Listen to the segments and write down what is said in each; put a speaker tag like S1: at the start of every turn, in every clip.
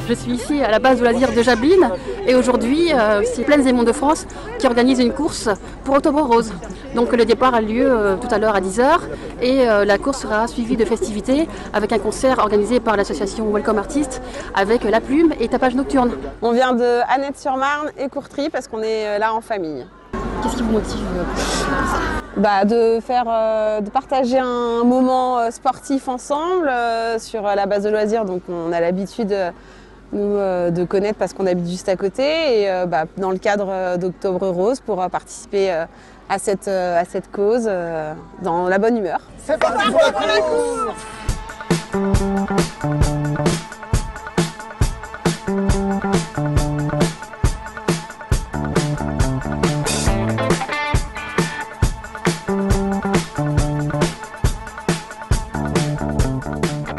S1: Je suis ici à la base de loisirs de Jablines et aujourd'hui c'est Plaines et Monts de France qui organise une course pour Octobre Rose. Donc le départ a lieu tout à l'heure à 10h et la course sera suivie de festivités avec un concert organisé par l'association Welcome Artists avec La Plume et Tapage Nocturne.
S2: On vient de Annette-sur-Marne et Courtrai parce qu'on est là en famille.
S1: Qu'est-ce qui vous motive
S2: de partager un moment sportif ensemble sur la base de loisirs. Donc on a l'habitude de connaître parce qu'on habite juste à côté et dans le cadre d'Octobre Rose pour participer à cette cause dans la bonne humeur.
S3: C'est parti pour la course.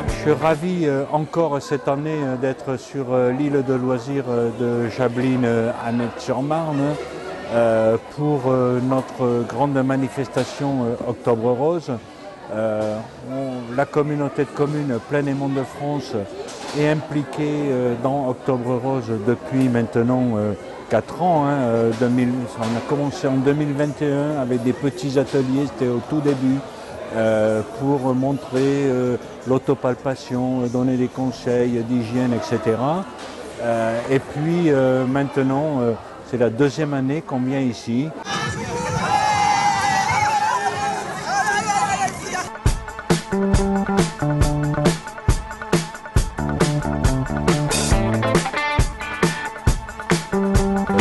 S4: Je suis ravi encore cette année d'être sur l'île de loisirs de Jablines Annette-sur-Marne pour notre grande manifestation Octobre Rose. La communauté de communes Plaines et Monts de France est impliquée dans Octobre Rose depuis maintenant 4 ans. On a commencé en 2021 avec des petits ateliers, c'était au tout début. Pour montrer l'autopalpation, donner des conseils d'hygiène, etc. Et puis maintenant, c'est la 2e année qu'on vient ici.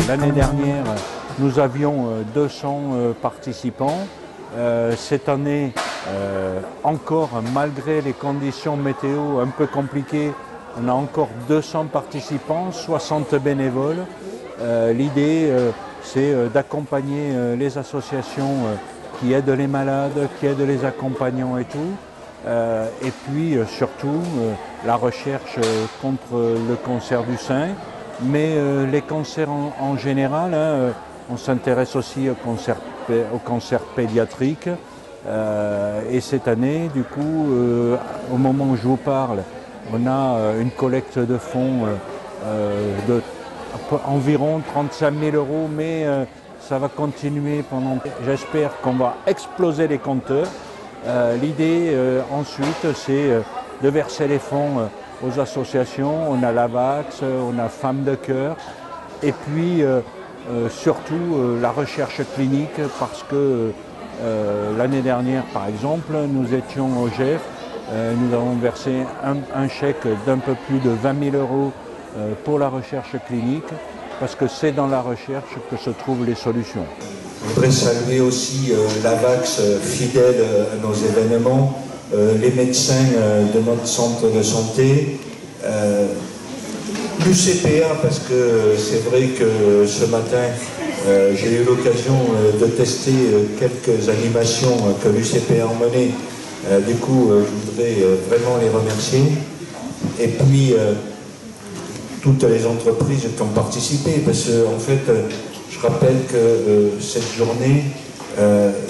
S4: L'année dernière, nous avions 200 participants. Cette année, encore malgré les conditions météo un peu compliquées, on a encore 200 participants, 60 bénévoles. L'idée, c'est d'accompagner les associations qui aident les malades, qui aident les accompagnants et tout. Et puis surtout la recherche contre le cancer du sein, mais les cancers en général. On s'intéresse aussi au cancer pédiatrique. Et cette année, du coup, au moment où je vous parle, on a une collecte de fonds de environ 35 000 €, mais ça va continuer pendant. J'espère qu'on va exploser les compteurs. L'idée ensuite, c'est de verser les fonds aux associations. On a l'AVAX, on a Femmes de Cœur, et puis surtout la recherche clinique, parce que l'année dernière, par exemple, nous étions au GEF, nous avons versé un chèque d'un peu plus de 20 000 € pour la recherche clinique, parce que c'est dans la recherche que se trouvent les solutions.
S5: Je voudrais saluer aussi l'AVAX fidèle à nos événements, les médecins de notre centre de santé, l'UCPA, parce que c'est vrai que ce matin, j'ai eu l'occasion de tester quelques animations que l'UCPA a emmenées. Du coup, je voudrais vraiment les remercier. Et puis, toutes les entreprises qui ont participé, parce qu'en fait, je rappelle que cette journée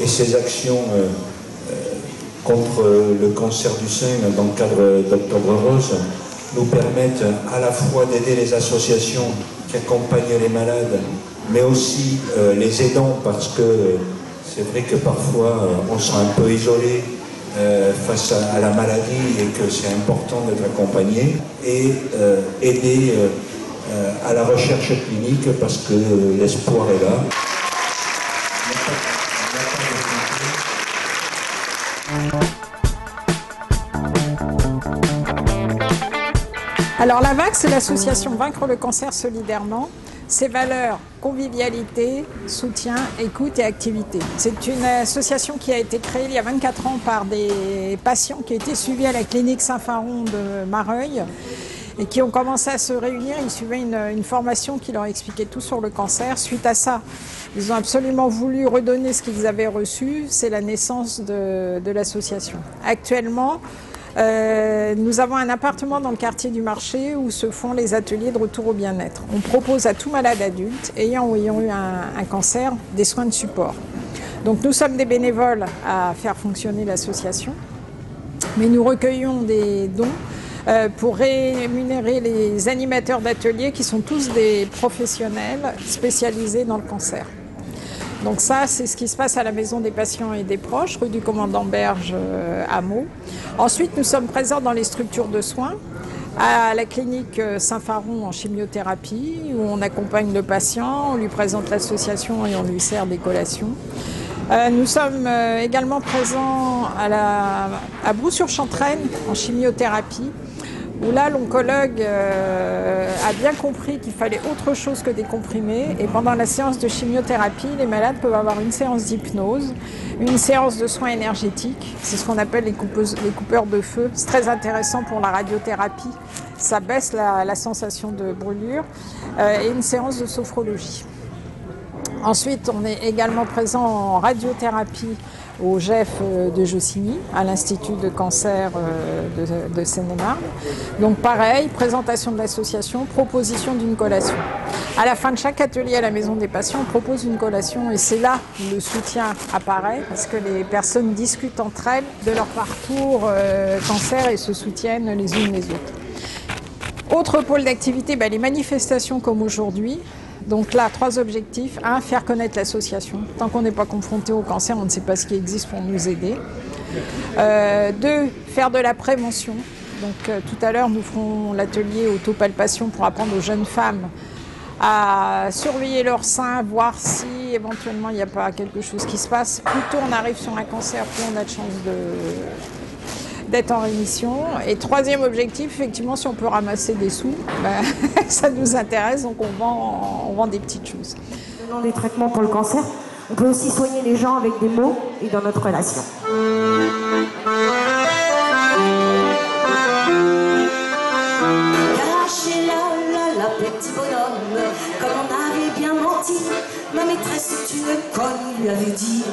S5: et ces actions contre le cancer du sein dans le cadre d'Octobre Rose nous permettent à la fois d'aider les associations qui accompagnent les malades, mais aussi les aidants, parce que c'est vrai que parfois on se sent un peu isolé face à la maladie et que c'est important d'être accompagné, et aider à la recherche clinique parce que l'espoir est là.
S6: Alors l'AVAX, c'est l'association Vaincre le cancer solidairement. Ses valeurs, convivialité, soutien, écoute et activité. C'est une association qui a été créée il y a 24 ans par des patients qui étaient suivis à la clinique Saint-Faron de Mareuil et qui ont commencé à se réunir. Ils suivaient une formation qui leur expliquait tout sur le cancer. Suite à ça, ils ont absolument voulu redonner ce qu'ils avaient reçu. C'est la naissance de l'association. Actuellement, nous avons un appartement dans le quartier du Marché où se font les ateliers de retour au bien-être. On propose à tout malade adulte ayant eu un cancer des soins de support. Donc nous sommes des bénévoles à faire fonctionner l'association, mais nous recueillons des dons pour rémunérer les animateurs d'ateliers qui sont tous des professionnels spécialisés dans le cancer. Donc ça, c'est ce qui se passe à la Maison des patients et des proches, rue du Commandant Berge à Meaux. Ensuite, nous sommes présents dans les structures de soins, à la clinique Saint-Pharon en chimiothérapie, où on accompagne le patient, on lui présente l'association et on lui sert des collations. Nous sommes également présents à Brou-sur-Chantraine en chimiothérapie, où là l'oncologue a bien compris qu'il fallait autre chose que des comprimés, et pendant la séance de chimiothérapie, les malades peuvent avoir une séance d'hypnose, une séance de soins énergétiques, c'est ce qu'on appelle les coupeurs de feu, c'est très intéressant pour la radiothérapie, ça baisse la sensation de brûlure, et une séance de sophrologie. Ensuite, on est également présent en radiothérapie au GEF de Jossigny, à l'Institut de cancer de Seine-et-Marne. Donc pareil, présentation de l'association, proposition d'une collation. À la fin de chaque atelier à la Maison des patients, on propose une collation et c'est là où le soutien apparaît parce que les personnes discutent entre elles de leur parcours cancer et se soutiennent les unes les autres. Autre pôle d'activité, les manifestations comme aujourd'hui. Donc là, 3 objectifs. 1, faire connaître l'association. Tant qu'on n'est pas confronté au cancer, on ne sait pas ce qui existe pour nous aider. 2, faire de la prévention. Donc tout à l'heure, nous ferons l'atelier autopalpation pour apprendre aux jeunes femmes à surveiller leur sein, voir si éventuellement il n'y a pas quelque chose qui se passe. Plus tôt on arrive sur un cancer, plus on a de chances d'être en rémission. Et 3e objectif, effectivement, si on peut ramasser des sous, ça nous intéresse, donc on vend des petites choses.
S7: Dans les traitements pour le cancer, on peut aussi soigner les gens avec des mots et dans notre relation.
S8: La petit bonhomme, comme on avait bien menti, ma maîtresse est une conne, lui avait dit.